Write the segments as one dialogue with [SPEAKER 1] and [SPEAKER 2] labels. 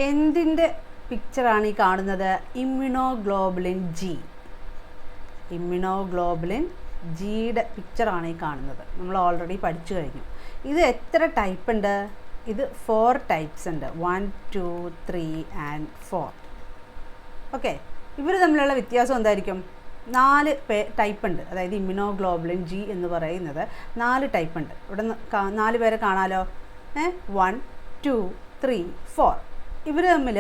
[SPEAKER 1] എന്തിൻ്റെ പിക്ചറാണ് ഈ കാണുന്നത്? Immunoglobulin G. ഇമ്മ്യൂണോഗ്ലോബുലിൻ ജിയുടെ പിക്ചറാണ് ഈ കാണുന്നത്. നമ്മൾ ഓൾറെഡി പഠിച്ചു കഴിഞ്ഞു. ഇത് എത്ര ടൈപ്പ് ഉണ്ട്? ഇത് 4 ടൈപ്സ് ഉണ്ട്. 1, 2, 3 ആൻഡ് 4. ഓക്കെ, ഇവർ തമ്മിലുള്ള വ്യത്യാസം എന്തായിരിക്കും? 4 ടൈപ്പ് ഉണ്ട്. അതായത് ഇമ്മ്യൂണോഗ്ലോബുലിൻ ജി എന്ന് പറയുന്നത് 4 ടൈപ്പ് ഉണ്ട്. ഇവിടെ 4 പേരെ കാണാലോ. 1, 2, 3, 4. ഇവർ തമ്മിൽ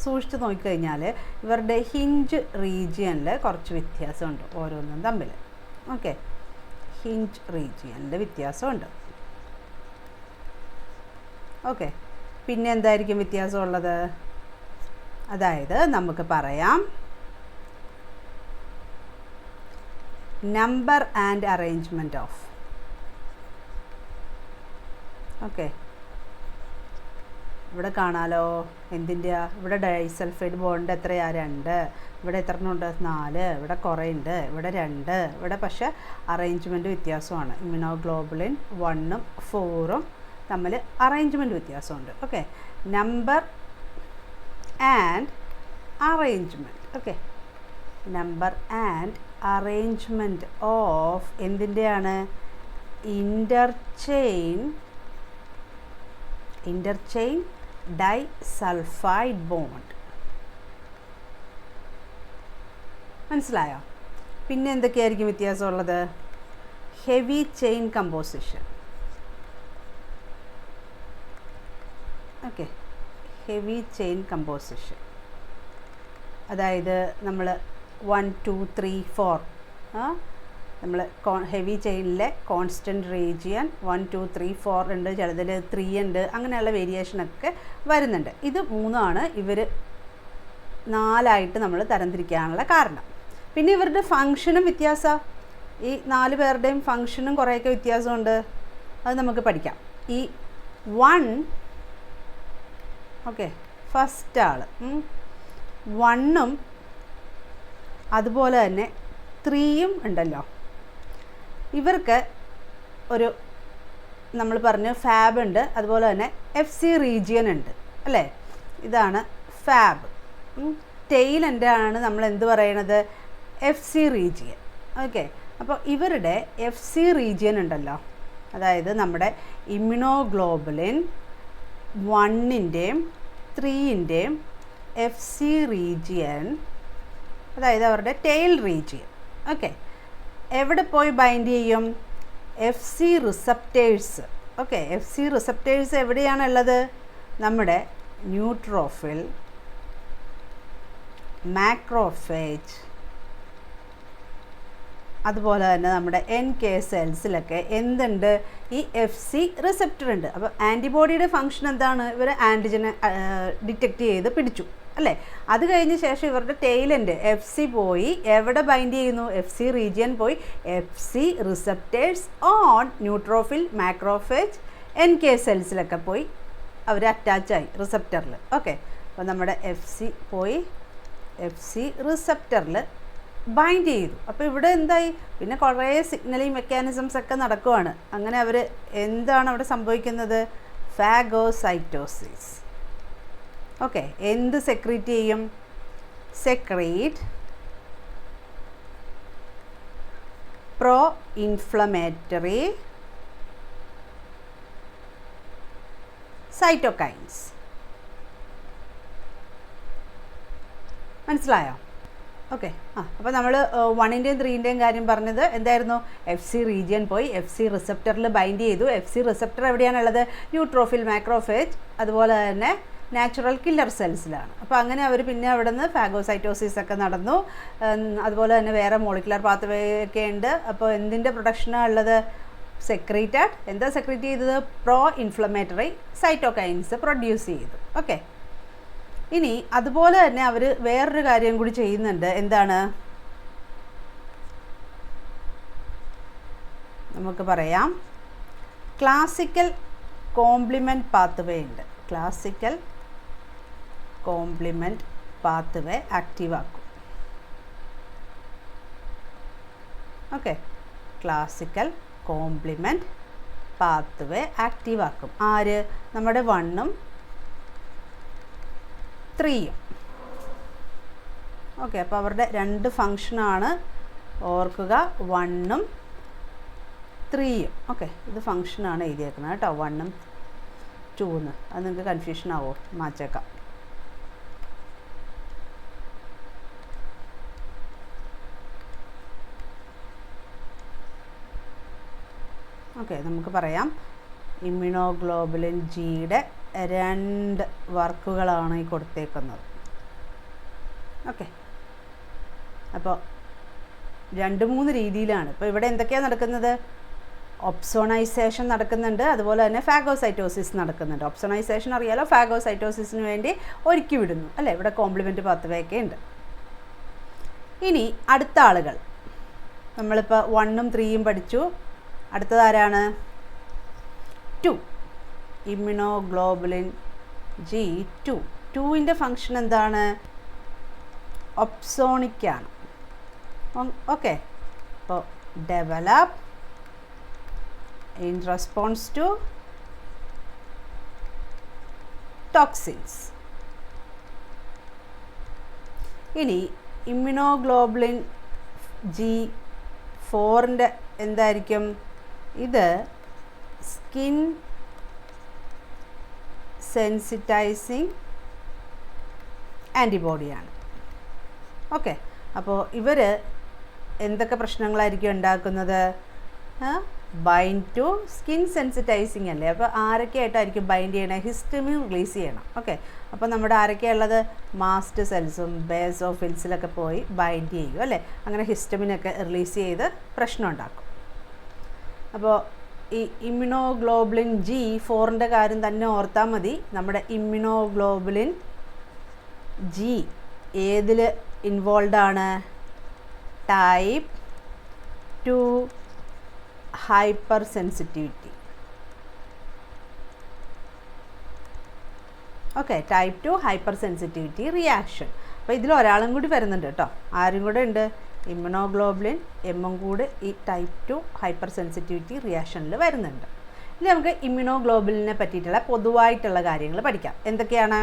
[SPEAKER 1] സൂക്ഷിച്ച് നോക്കിക്കഴിഞ്ഞാൽ ഇവരുടെ ഹിഞ്ച് റീജിയനിൽ കുറച്ച് വ്യത്യാസമുണ്ട് ഓരോന്നും തമ്മിൽ. ഓക്കെ, ഹിഞ്ച് റീജിയനിൽ വ്യത്യാസമുണ്ട്. ഓക്കെ, പിന്നെ എന്തായിരിക്കും വ്യത്യാസമുള്ളത്? അതായത് നമുക്ക് പറയാം number and arrangement of. Okay, ഇവിടെ കാണാലോ എന്തിൻ്റെയാ? ഇവിടെ ഡൈസൾഫൈഡ് ബോണ്ട് എത്രയാ? 2. ഇവിടെ എത്ര ഉണ്ട്? 4. ഇവിടെ കുറേ ഉണ്ട്. ഇവിടെ 2. ഇവിടെ പക്ഷേ അറേഞ്ച്മെൻറ്റ് വ്യത്യാസമാണ്. ഇമ്മ്യൂണോഗ്ലോബുലിൻ 1ഉം 4ഉം തമ്മിൽ അറേഞ്ച്മെൻറ്റ് വ്യത്യാസമുണ്ട്. Okay, number and arrangement. Okay, number and arrangement of എന്തിൻ്റെയാണ്? Interchain disulphide bond. മനസ്സിലായോ? പിന്നെ എന്തൊക്കെയായിരിക്കും വ്യത്യാസമുള്ളത്? Heavy chain composition. Okay, heavy chain composition അതായത് നമ്മൾ 1, 2, 3, 4 നമ്മൾ ഹെവി ചെയിനിലെ കോൺസ്റ്റൻറ്റ് റീജിയൻ 1, 2, 3, 4 ഉണ്ട്, ചിലതിൽ 3 ഉണ്ട്, അങ്ങനെയുള്ള വേരിയേഷനൊക്കെ വരുന്നുണ്ട്. ഇത് 3ആണ് ഇവർ 4ആയിട്ട് നമ്മൾ തരംതിരിക്കാനുള്ള കാരണം. പിന്നെ ഇവരുടെ ഫങ്ഷനും വ്യത്യാസം. ഈ 4 പേരുടെയും ഫങ്ഷനും കുറേയൊക്കെ വ്യത്യാസമുണ്ട്. അത് നമുക്ക് പഠിക്കാം. ഈ 1, ഓക്കെ, ഫസ്റ്റ് ആൾ 1ഉം അതുപോലെ തന്നെ 3യും ഉണ്ടല്ലോ. ഇവർക്ക് ഒരു നമ്മൾ പറഞ്ഞു ഫാബ് ഉണ്ട്, അതുപോലെ തന്നെ FC റീജിയൻ ഉണ്ട് അല്ലേ? ഇതാണ് ഫാബ്. ടെയിൽ എൻ്റെ ആണ് നമ്മൾ എന്ത് പറയണത്? FC region. ഓക്കെ, അപ്പോൾ ഇവരുടെ FC റീജിയൻ ഉണ്ടല്ലോ, അതായത് നമ്മുടെ ഇമ്മ്യൂണോഗ്ലോബുലിൻ 1ൻ്റെയും 3ൻ്റെയും FC റീജിയൻ, അതായത് അവരുടെ ടെയിൽ റീജിയൻ. ഓക്കെ, എവിടെ പോയി ബൈൻഡ് ചെയ്യും? FC receptors. Okay, FC receptors എവിടെയാണുള്ളത്? നമ്മുടെ ന്യൂട്രോഫിൽ, മാക്രോഫേജ്, അതുപോലെ തന്നെ നമ്മുടെ NK സെൽസിലൊക്കെ എന്തുണ്ട്? ഈ FC റിസപ്റ്റർ ഉണ്ട്. അപ്പോൾ ആൻറ്റിബോഡിയുടെ ഫങ്ഷൻ എന്താണ്? ഇവർ ആൻറ്റിജനെ ഡിറ്റക്റ്റ് ചെയ്ത് പിടിച്ചു അല്ലേ? അത് കഴിഞ്ഞ ശേഷം ഇവരുടെ ടെയിലുണ്ട് FC പോയി എവിടെ ബൈൻഡ് ചെയ്യുന്നു? FC റീജിയൻ പോയി FC receptors on neutrophil, macrophage, NK സെൽസിലൊക്കെ പോയി അവർ അറ്റാച്ചായി റിസപ്റ്ററിൽ. ഓക്കെ, അപ്പോൾ നമ്മുടെ FC പോയി FC റിസപ്റ്ററിൽ ബൈൻഡ് ചെയ്തു. അപ്പോൾ ഇവിടെ എന്തായി? പിന്നെ കുറേ സിഗ്നലിംഗ് മെക്കാനിസംസ് ഒക്കെ നടക്കുവാണ്. അങ്ങനെ അവർ എന്താണ് അവിടെ സംഭവിക്കുന്നത്? ഫാഗോസൈറ്റോസിസ്. ഓക്കെ, എന്ത് സെക്രീറ്റ് ചെയ്യും? Secrete pro inflammatory cytokines. മനസ്സിലായോ? ഓക്കെ, അപ്പോൾ നമ്മൾ 1ൻ്റെയും 3ൻ്റെയും കാര്യം പറഞ്ഞത് എന്തായിരുന്നു? FC റീജിയൻ പോയി FC റിസപ്റ്ററിൽ ബൈൻഡ് ചെയ്തു. FC റിസപ്റ്റർ എവിടെയാണുള്ളത്? ന്യൂട്രോഫിൽ, മാക്രോഫേജ്, അതുപോലെ തന്നെ നാച്ചുറൽ കില്ലർ സെൽസിലാണ്. അപ്പോൾ അങ്ങനെ അവർ പിന്നെ അവിടെ നിന്ന് ഫാഗോസൈറ്റോസിസ് ഒക്കെ നടന്നു. അതുപോലെ തന്നെ വേറെ മോളിക്കുലർ പാത്വേ ഒക്കെ ഉണ്ട്. അപ്പോൾ എന്തിൻ്റെ പ്രൊഡക്ഷനാണ് ഉള്ളത്? സെക്രീറ്റഡ്. എന്താ സെക്രീറ്റ് ചെയ്തത്? പ്രോ ഇൻഫ്ലമേറ്ററി സൈറ്റോകൈൻസ് പ്രൊഡ്യൂസ് ചെയ്തു. ഓക്കെ, ഇനി അതുപോലെ തന്നെ അവർ വേറൊരു കാര്യം കൂടി ചെയ്യുന്നുണ്ട്. എന്താണ്? നമുക്ക് പറയാം ക്ലാസിക്കൽ കോംപ്ലിമെൻറ്റ് പാത്വേ ഉണ്ട്. ക്ലാസിക്കൽ കോംപ്ലിമെൻറ്റ് പാത്വേ ആക്റ്റീവ് ആക്കും. Okay, classical complement pathway active ആക്കും. ആര്? നമ്മുടെ 1ഉം 3യും. ഓക്കെ, അപ്പോൾ അവരുടെ രണ്ട് ഫങ്ഷനാണ് ഓർക്കുക, 1ഉം 3യും. ഓക്കെ, ഇത് ഫങ്ഷനാണ് എഴുതിയേക്കുന്നത് കേട്ടോ, 1ഉം 2 അത് നിങ്ങൾക്ക് കൺഫ്യൂഷൻ ആവോ, മാറ്റേക്കാം. ഓക്കെ, നമുക്ക് പറയാം ഇമ്മ്യൂണോഗ്ലോബുലിൻ ജിയുടെ 2 വർക്കുകളാണ് ഈ കൊടുത്തേക്കുന്നത്. ഓക്കെ, അപ്പോൾ 2-3 രീതിയിലാണ്. ഇപ്പോൾ ഇവിടെ എന്തൊക്കെയാണ് നടക്കുന്നത്? ഒപ്സോണൈസേഷൻ നടക്കുന്നുണ്ട്, അതുപോലെ തന്നെ ഫാഗോസൈറ്റോസിസ് നടക്കുന്നുണ്ട്. ഒപ്സോണൈസേഷൻ അറിയാലോ, ഫാഗോസൈറ്റോസിസിന് വേണ്ടി ഒരുക്കി വിടുന്നു അല്ലേ, ഇവിടെ കോംപ്ലിമെൻറ്റ് പാത്വേ ഒക്കെ ഉണ്ട്. ഇനി അടുത്ത ആളുകൾ, നമ്മളിപ്പോൾ 1ഉം 3യും പഠിച്ചു. അടുത്തതാരാണ്? 2, ഇമ്മ്യൂണോഗ്ലോബുലിൻ G2. 2ൻ്റെ ഫങ്ഷൻ എന്താണ്? ഒപ്സോണിക്കാണ്. ഓക്കെ, അപ്പോൾ develop in response to toxins. ഇനി ഇമ്മ്യൂണോഗ്ലോബുലിൻ G4ൻ്റെ എന്തായിരിക്കും? ഇത് സ്കിൻ സെൻസിറ്റൈസിങ് ആൻറ്റിബോഡിയാണ്. ഓക്കെ, അപ്പോൾ ഇവർ എന്തൊക്കെ പ്രശ്നങ്ങളായിരിക്കും ഉണ്ടാക്കുന്നത്? ബൈൻഡ് ടു സ്കിൻ സെൻസിറ്റൈസിങ് അല്ലേ, അപ്പോൾ ആരൊക്കെയായിട്ടായിരിക്കും ബൈൻഡ് ചെയ്യണത്? ഹിസ്റ്റമിൻ റിലീസ് ചെയ്യണം. ഓക്കെ, അപ്പോൾ നമ്മുടെ ആരൊക്കെയുള്ളത്? മാസ്റ്റ് സെൽസും ബേസോഫിൽസിലൊക്കെ പോയി ബൈൻഡ് ചെയ്യും അല്ലേ, അങ്ങനെ ഹിസ്റ്റമിനൊക്കെ റിലീസ് ചെയ്ത് പ്രശ്നം ഉണ്ടാക്കും. അപ്പോൾ ഈ ഇമ്മ്യൂണോഗ്ലോബുലിൻ G4ൻ്റെ കാര്യം തന്നെ ഓർത്താൽ മതി. നമ്മുടെ ഇമ്മ്യൂണോഗ്ലോബുലിൻ G ഏതിൽ ഇൻവോൾവ് ആണ്? Type 2 hyper sensitivity. Okay, type 2 hyper sensitivity reaction. അപ്പോൾ ഇതിൽ ഒരാളും കൂടി വരുന്നുണ്ട് കേട്ടോ. ആരും കൂടെ ഉണ്ട്? ഇമ്മ്യൂണോഗ്ലോബുലിൻ എമ്മും കൂടി ഈ ടൈപ്പ് 2 ഹൈപ്പർ സെൻസിറ്റിവിറ്റി റിയാക്ഷനിൽ വരുന്നുണ്ട്. ഇനി നമുക്ക് ഇമ്മ്യൂണോഗ്ലോബുലിനെ പറ്റിയിട്ടുള്ള പൊതുവായിട്ടുള്ള കാര്യങ്ങൾ പഠിക്കാം. എന്തൊക്കെയാണ്?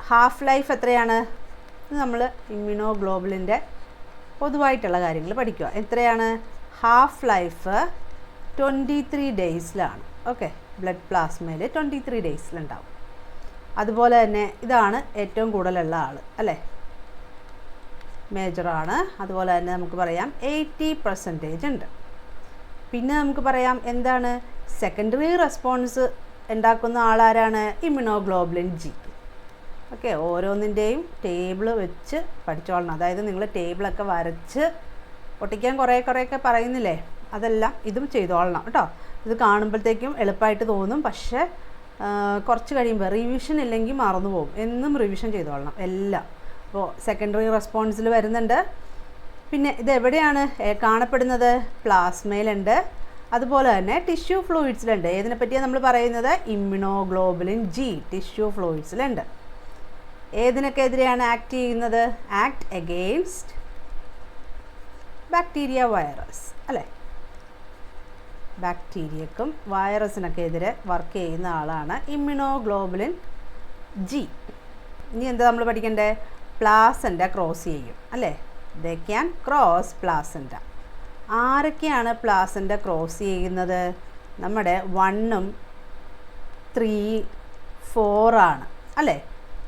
[SPEAKER 1] ഹാഫ് ലൈഫ് എത്രയാണ്? നമ്മൾ ഇമ്മ്യൂണോഗ്ലോബുലിൻ്റെ പൊതുവായിട്ടുള്ള കാര്യങ്ങൾ പഠിക്കുക. എത്രയാണ്? ഹാഫ് ലൈഫ് 23 ഡേയ്സിലാണ്. ഓക്കെ, ബ്ലഡ് പ്ലാസ്മയിൽ 23 ഡേയ്സിലുണ്ടാവും. അതുപോലെ തന്നെ ഇതാണ് ഏറ്റവും കൂടുതലുള്ള ആൾ അല്ലേ, മേജറാണ്. അതുപോലെ തന്നെ നമുക്ക് പറയാം 80% ഉണ്ട്. പിന്നെ നമുക്ക് പറയാം എന്താണ്? സെക്കൻഡറി റെസ്പോൺസ് ഉണ്ടാക്കുന്ന ആളാരാണ്? Immunoglobulin G. ഓക്കെ, ഓരോന്നിൻ്റെയും ടേബിൾ വെച്ച് പഠിച്ചോളണം. അതായത് നിങ്ങൾ ടേബിളൊക്കെ വരച്ച് ഒട്ടിക്കാൻ കുറേയൊക്കെ പറയുന്നില്ലേ, അതെല്ലാം ഇതും ചെയ്തോളണം കേട്ടോ. ഇത് കാണുമ്പോഴത്തേക്കും എളുപ്പമായിട്ട് തോന്നും, പക്ഷേ കുറച്ച് കഴിയുമ്പോൾ റിവിഷൻ ഇല്ലെങ്കിൽ മറന്നു പോകും. എന്നും റിവിഷൻ ചെയ്തോളണം എല്ലാം. അപ്പോൾ സെക്കൻഡറി റെസ്പോൺസിൽ വരുന്നുണ്ട്. പിന്നെ ഇത് എവിടെയാണ് കാണപ്പെടുന്നത്? പ്ലാസ്മയിലുണ്ട്, അതുപോലെ തന്നെ ടിഷ്യൂ ഫ്ലൂയിഡ്സിലുണ്ട്. ഏതിനെ പറ്റിയാണ് നമ്മൾ പറയുന്നത്? ഇമ്മ്യൂണോഗ്ലോബുലിൻ G ടിഷ്യൂ ഫ്ലൂയിഡ്സിലുണ്ട്. ഏതിനൊക്കെ എതിരെയാണ് ആക്ട് ചെയ്യുന്നത്? ആക്ട് എഗെയിൻസ്റ്റ് ബാക്ടീരിയ, വൈറസ് അല്ലേ. ബാക്ടീരിയക്കും വൈറസിനൊക്കെ എതിരെ വർക്ക് ചെയ്യുന്ന ആളാണ് ഇമ്മ്യൂണോഗ്ലോബുലിൻ G. ഇനി എന്താ നമ്മൾ പഠിക്കണ്ടേ? പ്ലാസൻ്റ ക്രോസ് ചെയ്യും അല്ലേ. They can cross placenta. ആരൊക്കെയാണ് പ്ലാസൻ്റ ക്രോസ് ചെയ്യുന്നത്? നമ്മുടെ 1ഉം 3, 4 ആണ് അല്ലേ.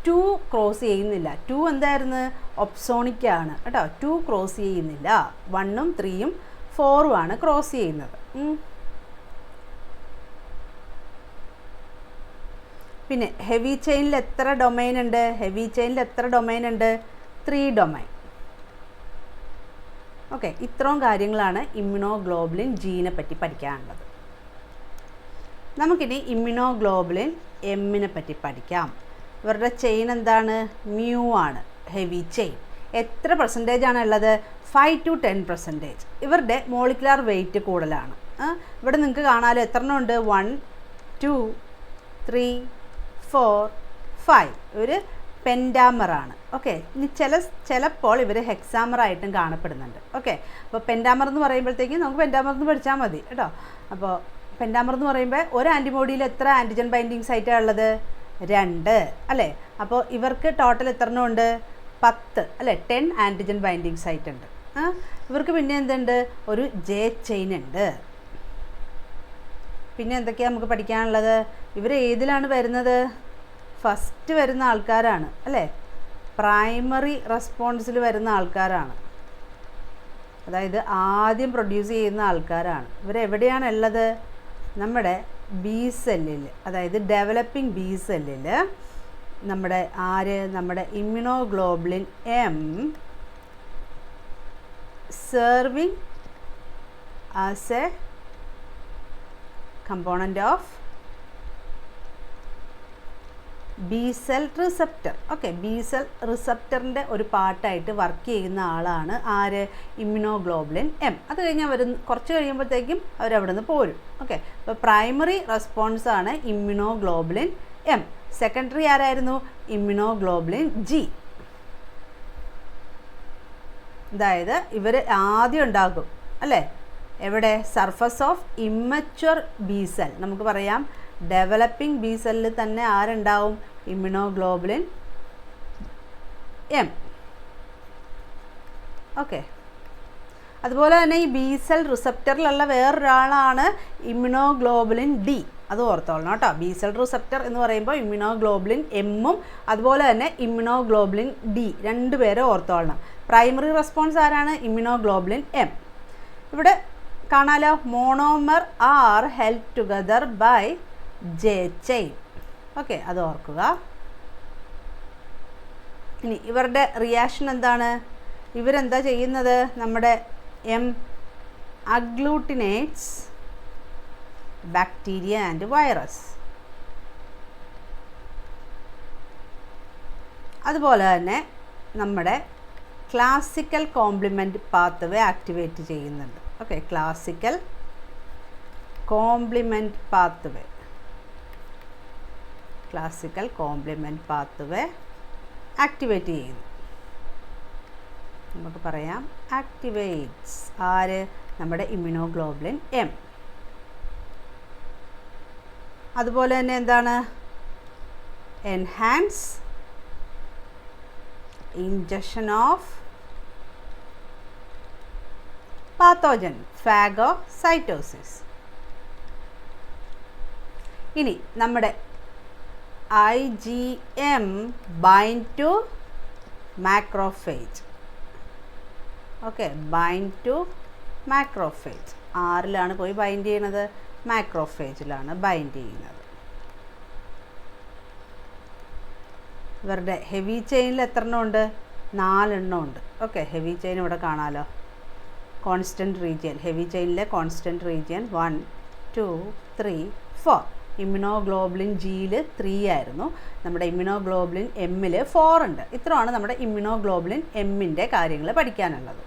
[SPEAKER 1] 2 ക്രോസ് ചെയ്യുന്നില്ല. 2 എന്തായിരുന്നു? ഒപ്സോണിക്കാണ് കേട്ടോ. 2 ക്രോസ് ചെയ്യുന്നില്ല. 1ഉം 3ഉം 4ഉം ആണ് ക്രോസ് ചെയ്യുന്നത്. പിന്നെ ഹെവി ചെയിനിൽ എത്ര ഡൊമൈൻ ഉണ്ട്? ഹെവി ചെയിനിൽ എത്ര ഡൊമൈൻ ഉണ്ട്? 3 ഡൊമൈൻ. ഓക്കെ, ഇത്രയും കാര്യങ്ങളാണ് ഇമ്മ്യൂണോഗ്ലോബുലിൻ Gനെ പറ്റി പഠിക്കാനുള്ളത്. നമുക്കിനി ഇമ്മ്യൂണോഗ്ലോബുലിൻ എമ്മിനെ പറ്റി പഠിക്കാം. ഇവരുടെ ചെയിൻ എന്താണ്? മ്യൂ ആണ് ഹെവി ചെയിൻ. എത്ര പെർസെൻറ്റേജ് ആണ് ഉള്ളത്? 5 to 10%. ഇവരുടെ മോളിക്കുലാർ വെയിറ്റ് കൂടുതലാണ്. ഇവിടെ നിങ്ങൾക്ക് കാണാമല്ലോ എത്ര എണ്ണം ഉണ്ട്? 1, 2, 3, 4, 5. ഒരു പെൻഡാമറാണ്. ഓക്കെ, ഇനി ചിലപ്പോൾ ഇവർ ഹെക്സാമറായിട്ടും കാണപ്പെടുന്നുണ്ട്. ഓക്കെ, അപ്പോൾ പെൻഡാമർ എന്ന് പറയുമ്പോഴത്തേക്കും നമുക്ക് പെൻഡാമർ എന്ന് പഠിച്ചാൽ മതി കേട്ടോ. അപ്പോൾ പെൻഡാമർ എന്ന് പറയുമ്പോൾ ഒരു ആൻറ്റിബോഡിയിൽ എത്ര ആൻറ്റിജൻ ബൈൻഡിങ് സൈറ്റാണ് ഉള്ളത്? 2 അല്ലേ? അപ്പോൾ ഇവർക്ക് ടോട്ടൽ എത്ര എണ്ണം ഉണ്ട്? 10 അല്ലേ? 10 ആൻറ്റിജൻ ബൈൻഡിങ് സൈറ്റ് ഉണ്ട്. ഇവർക്ക് പിന്നെ എന്തുണ്ട്? ഒരു ജെ ചെയിൻ ഉണ്ട്. പിന്നെ എന്തൊക്കെയാണ് നമുക്ക് പഠിക്കാനുള്ളത്? ഇവർ ഏതിലാണ് വരുന്നത്? ഫസ്റ്റ് വരുന്ന ആൾക്കാരാണ് അല്ലേ? പ്രൈമറി റെസ്പോൺസിൽ വരുന്ന ആൾക്കാരാണ്. അതായത് ആദ്യം പ്രൊഡ്യൂസ് ചെയ്യുന്ന ആൾക്കാരാണ്. ഇവരെവിടെയാണ് ഉള്ളത്? നമ്മുടെ ബി സെല്ലിൽ, അതായത് ഡെവലപ്പിംഗ് ബി സെല്ലിൽ നമ്മുടെ നമ്മുടെ immunoglobulin M serving as a component of B cell receptor. Okay, B cell റിസപ്റ്ററിൻ്റെ ഒരു പാർട്ടായിട്ട് വർക്ക് ചെയ്യുന്ന ആളാണ് ഇമ്മ്യൂണോഗ്ലോബുലിൻ എം. അത് കഴിഞ്ഞാൽ കുറച്ച് കഴിയുമ്പോഴത്തേക്കും അവരവിടെ നിന്ന് പോരും. ഓക്കെ, അപ്പോൾ പ്രൈമറി റെസ്പോൺസാണ് ഇമ്മ്യൂണോഗ്ലോബുലിൻ എം. സെക്കൻഡറി ആരായിരുന്നു? Immunoglobulin G. അതായത് ഇവർ ആദ്യം ഉണ്ടാകും അല്ലേ? എവിടെ? Surface of immature B cell. നമുക്ക് പറയാം ഡെവലപ്പിംഗ് ബി സെല്ലിൽ തന്നെ ആരുണ്ടാവും? Immunoglobulin M. ഓക്കെ, അതുപോലെ തന്നെ ഈ ബി സെൽ റിസപ്റ്ററിലുള്ള വേറൊരാളാണ് ഇമ്മ്യൂണോഗ്ലോബുലിൻ ഡി. അത് ഓർത്തോളണം കേട്ടോ. ബി സെൽ റിസപ്റ്റർ എന്ന് പറയുമ്പോൾ ഇമ്മ്യൂണോഗ്ലോബുലിൻ എമ്മും അതുപോലെ തന്നെ ഇമ്മ്യൂണോഗ്ലോബുലിൻ ഡി രണ്ടുപേരെ ഓർത്തോളണം. പ്രൈമറി റെസ്പോൺസ് ആരാണ്? Immunoglobulin M. ഇവിടെ കാണാലോ, monomer are held together by J chain. Okay, അത് ഓർക്കുക. ഇനി ഇവരുടെ റിയാക്ഷൻ എന്താണ്? ഇവരെന്താ ചെയ്യുന്നത്? നമ്മുടെ M agglutinates bacteria and virus. അതുപോലെ തന്നെ നമ്മുടെ ക്ലാസിക്കൽ കോംപ്ലിമെൻറ്റ് പാത്വേ ആക്ടിവേറ്റ് ചെയ്യുന്നുണ്ട്. Okay, classical complement pathway activate ചെയ്യുന്നു. നമുക്ക് പറയാം ആക്ടിവേറ്റ്സ് ആര്? നമ്മുടെ ഇമ്മ്യൂണോഗ്ലോബുലിൻ എം. അതുപോലെ തന്നെ എന്താണ്? Enhance injection of pathogen phagocytosis. ഇനി നമ്മുടെ IgM bind to macrophage. Okay, bind to macrophage. ആറിലാണ് പോയി ബൈൻഡ് ചെയ്യുന്നത്? മാക്രോഫേജിലാണ് ബൈൻഡ് ചെയ്യുന്നത്. ഇവരുടെ ഹെവി ചെയിനിൽ എത്ര എണ്ണം ഉണ്ട്? 4 എണ്ണം ഉണ്ട്. ഓക്കെ, ഹെവി ചെയിൻ ഇവിടെ കാണാമല്ലോ. കോൺസ്റ്റൻറ്റ് റീജിയൻ, ഹെവി ചെയിനിലെ കോൺസ്റ്റൻറ്റ് റീജിയൻ 1, 2, 3, 4. ഇമ്മ്യൂണോഗ്ലോബുലിൻ ജിയിൽ 3 ആയിരുന്നു. നമ്മുടെ ഇമ്മ്യൂണോഗ്ലോബുലിൻ എമ്മിൽ 4 ഉണ്ട്. ഇത്രയാണ് നമ്മുടെ ഇമ്മ്യൂണോഗ്ലോബുലിൻ എമ്മിൻ്റെ കാര്യങ്ങൾ പഠിക്കാനുള്ളത്.